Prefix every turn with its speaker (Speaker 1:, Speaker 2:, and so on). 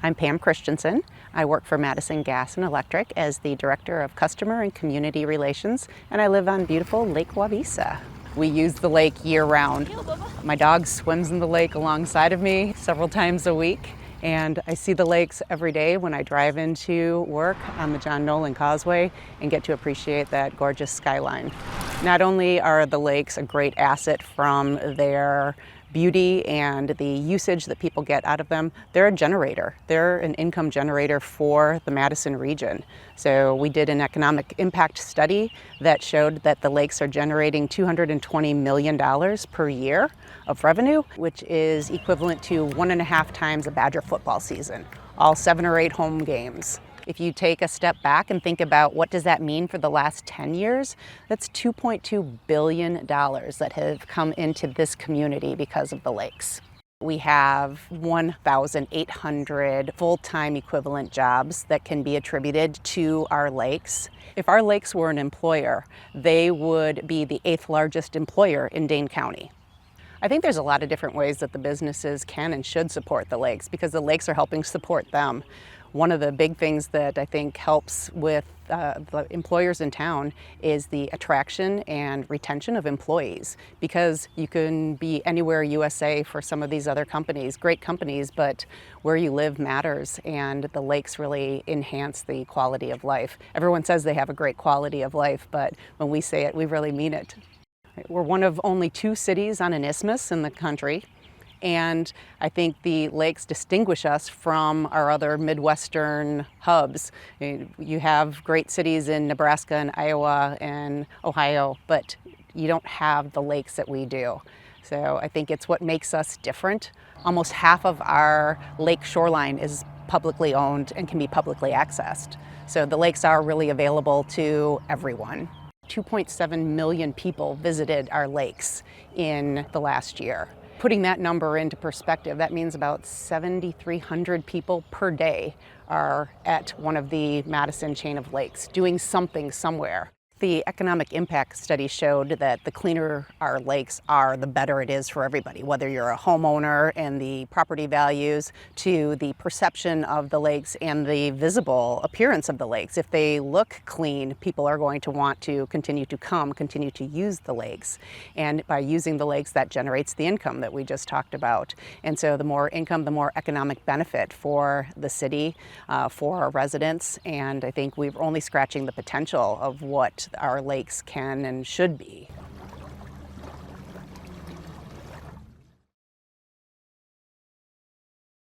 Speaker 1: I'm Pam Christenson. I work for Madison Gas and Electric as the Director of Customer and Community Relations, and I live on beautiful Lake Wavisa. We use the lake year-round. My dog swims in the lake alongside of me several times a week, and I see the lakes every day when I drive into work on the John Nolan Causeway and get to appreciate that gorgeous skyline. Not only are the lakes a great asset from their beauty and the usage that people get out of them, they're a generator. They're an income generator for the Madison region. So we did an economic impact study that showed that the lakes are generating $220 million per year of revenue, which is equivalent to 1.5 times a Badger football season, all 7 or 8 home games. If you take a step back and think about what does that mean for the last 10 years, that's $2.2 billion that have come into this community because of the lakes. We have 1,800 full-time equivalent jobs that can be attributed to our lakes. If our lakes were an employer, they would be the 8th largest employer in Dane County. I think there's a lot of different ways that the businesses can and should support the lakes because the lakes are helping support them. One of the big things that I think helps with the employers in town is the attraction and retention of employees, because you can be anywhere USA for some of these other companies, great companies, but where you live matters, and the lakes really enhance the quality of life. Everyone says they have a great quality of life, but when we say it, we really mean it. We're one of only 2 cities on an isthmus in the country. And I think the lakes distinguish us from our other Midwestern hubs. You have great cities in Nebraska and Iowa and Ohio, but you don't have the lakes that we do. So I think it's what makes us different. Almost half of our lake shoreline is publicly owned and can be publicly accessed. So the lakes are really available to everyone. 2.7 million people visited our lakes in the last year. Putting that number into perspective, that means about 7,300 people per day are at one of the Madison chain of lakes doing something somewhere. The economic impact study showed that the cleaner our lakes are, the better it is for everybody, whether you're a homeowner and the property values to the perception of the lakes and the visible appearance of the lakes. If they look clean, people are going to want to continue to use the lakes. And by using the lakes, that generates the income that we just talked about. And so the more income, the more economic benefit for the city, for our residents. And I think we're only scratching the potential of what our lakes can and should be.